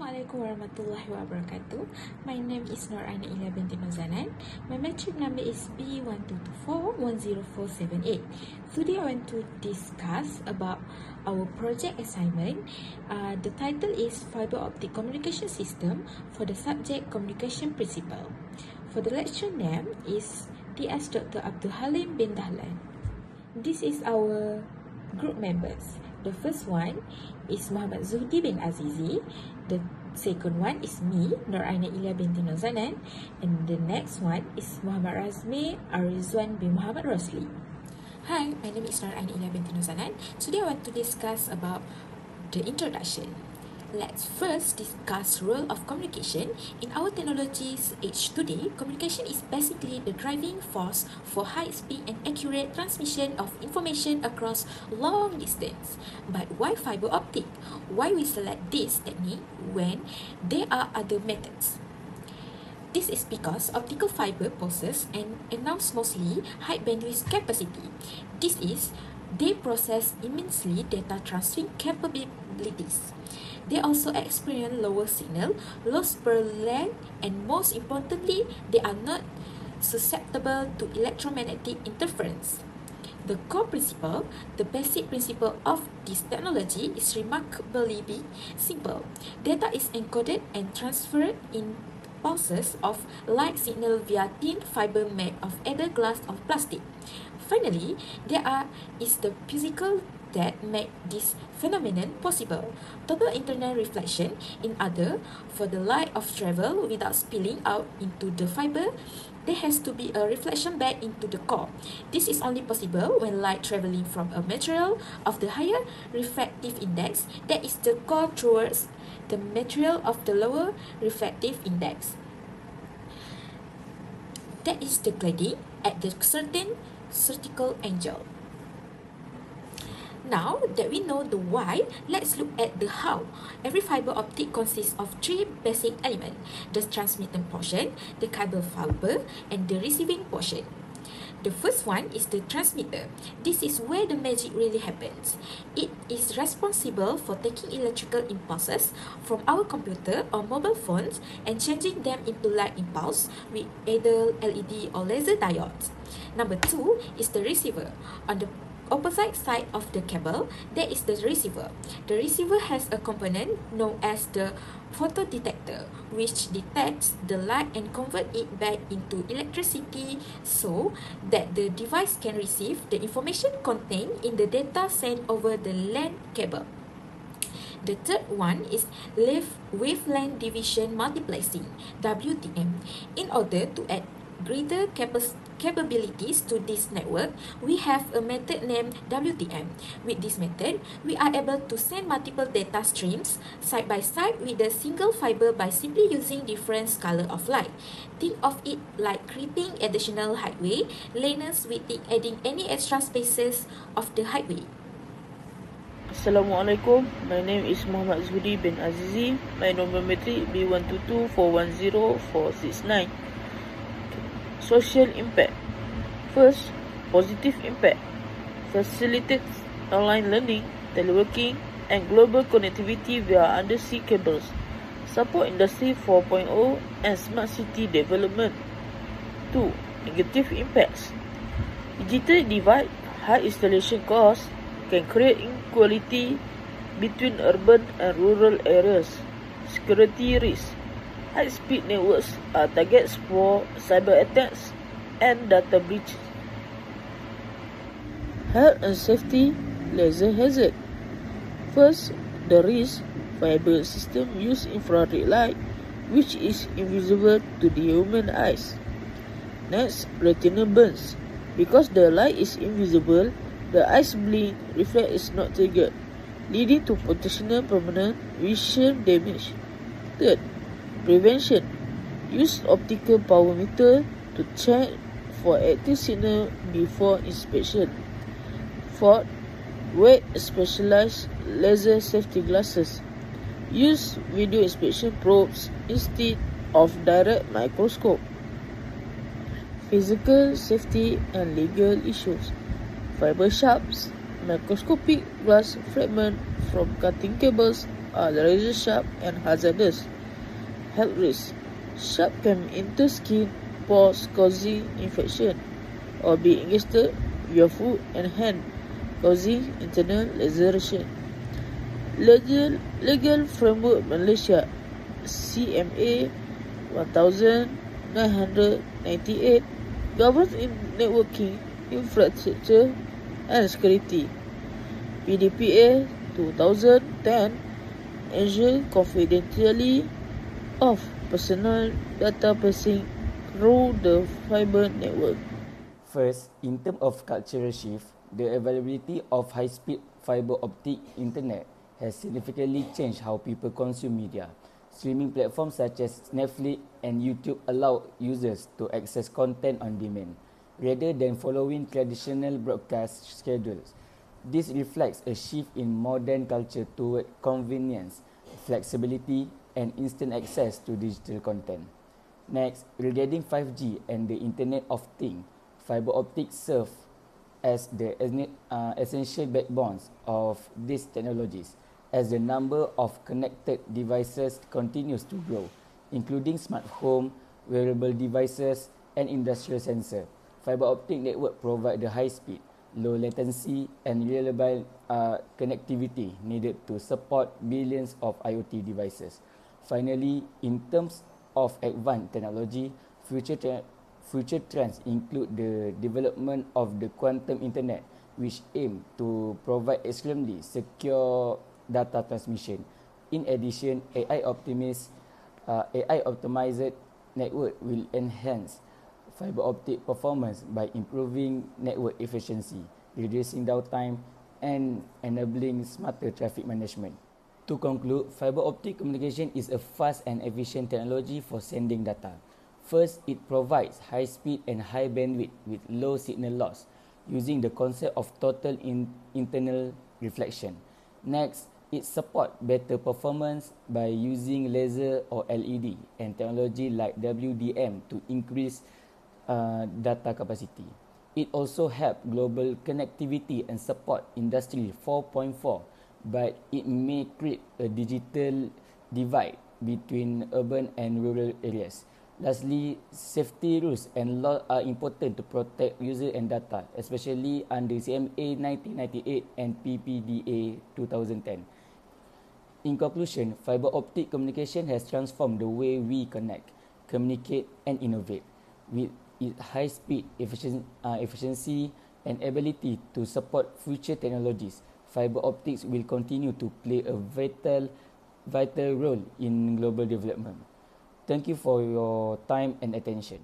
Assalamualaikum warahmatullahi wabarakatuh. My name is Nur Aina Ila binti Mazanan. My metric number is B1224-10478. Today I want to discuss about our project assignment. The title is Fibre Optic Communication System for the subject Communication Principle. For the lecture name is TS Dr. Abdul Halim bin Dahlan. This is our group members. The first one is Muhammad Zuhdi bin Azizi. The second one is me, Nur Aina Ila binti Nazanan. And the next one is Muhammad Razmi Arizwan bin Muhammad Rosli. Hi, my name is Nur Aina Ila binti Nazanan. Today I want to discuss about the introduction. Let's first discuss role of communication. In our technologies age today, communication is basically the driving force for high-speed and accurate transmission of information across long distance. But why fiber optic? Why we select this technique when there are other methods? This is because optical fiber possess and announce mostly high bandwidth capacity. This is, they process immensely data transferring capabilities. They also experience lower signal loss per lane, and most importantly, they are not susceptible to electromagnetic interference. The core principle, the basic principle of this technology is remarkably simple. Data is encoded and transferred in pulses of light signal via thin fiber made of either glass or plastic. Finally, there is the physical that make this phenomenon possible. Total internal reflection, in other, for the light of travel without spilling out into the fiber, there has to be a reflection back into the core. This is only possible when light traveling from a material of the higher refractive index, that is the core, towards the material of the lower refractive index. That is the cladding at the certain vertical angle. Now that we know the why, let's look at the how. Every fiber optic consists of three basic elements: the transmitting portion, the cable fiber, and the receiving portion. The first one is the transmitter. This is where the magic really happens. It is responsible for taking electrical impulses from our computer or mobile phones and changing them into light impulse with either LED or laser diodes. Number two is the receiver. On the opposite side of the cable, there is the receiver. The receiver has a component known as the photodetector, which detects the light and convert it back into electricity so that the device can receive the information contained in the data sent over the LAN cable. The third one is wavelength division multiplexing, WDM. In order to add greater capabilities to this network, we have a method named WDM. With this method, we are able to send multiple data streams side by side with a single fiber by simply using different color of light. Think of it like creating additional highway lanes without adding any extra spaces of the highway. Assalamualaikum. My name is Muhammad Zuhdi bin Azizi. My number metric B1224100469. Social impact. First, positive impact. Facilitates online learning, teleworking, and global connectivity via undersea cables. Support Industry 4.0 and smart city development. 2. Negative impacts. Digital divide, high installation costs can create inequality between urban and rural areas. Security risk. High-speed networks are targets for cyber attacks and data breaches. Health and safety, laser hazard. First, the risk. Fiber system use infrared light, which is invisible to the human eyes. Next, retina burns. Because the light is invisible, the eyes blink, reflect is not triggered, leading to potential permanent vision damage. Third, prevention. Use optical power meter to check for active signal before inspection. Fourth, wear specialized laser safety glasses. Use video inspection probes instead of direct microscope. Physical safety and legal issues. Fiber sharps, microscopic glass fragment from cutting cables are razor sharp and hazardous. Health risks. Sharp can enter skin, pores, causing infection, or be ingested via food and hand, causing internal laceration. Legal Framework Malaysia CMA 1998 governs in networking, infrastructure and security. PDPA 2010 ensure confidentiality of personal data passing through the fiber network. First, in terms of cultural shift, the availability of high-speed fiber optic internet has significantly changed how people consume media. Streaming platforms such as Netflix and YouTube allow users to access content on demand, rather than following traditional broadcast schedules. This reflects a shift in modern culture toward convenience, flexibility, and instant access to digital content. Next, regarding 5G and the Internet of Things, fiber optics serve as the essential backbones of these technologies, as the number of connected devices continues to grow, including smart home, wearable devices, and industrial sensors. Fiber optic network provide the high speed, low latency, and reliable connectivity needed to support billions of IoT devices. Finally, in terms of advanced technology, future trends include the development of the quantum internet, which aim to provide extremely secure data transmission. In addition, AI optimized network will enhance fiber optic performance by improving network efficiency, reducing downtime, and enabling smarter traffic management. To conclude, fiber optic communication is a fast and efficient technology for sending data. First, it provides high speed and high bandwidth with low signal loss, using the concept of total internal reflection. Next, it supports better performance by using laser or LED and technology like WDM to increase data capacity. It also helps global connectivity and support Industry 4.4, but it may create a digital divide between urban and rural areas. Lastly, safety rules and laws are important to protect user and data, especially under CMA 1998 and PPDA 2010. In conclusion, fiber optic communication has transformed the way we connect, communicate, and innovate. With its high speed, efficiency, and ability to support future technologies, fiber optics will continue to play a vital role in global development. Thank you for your time and attention.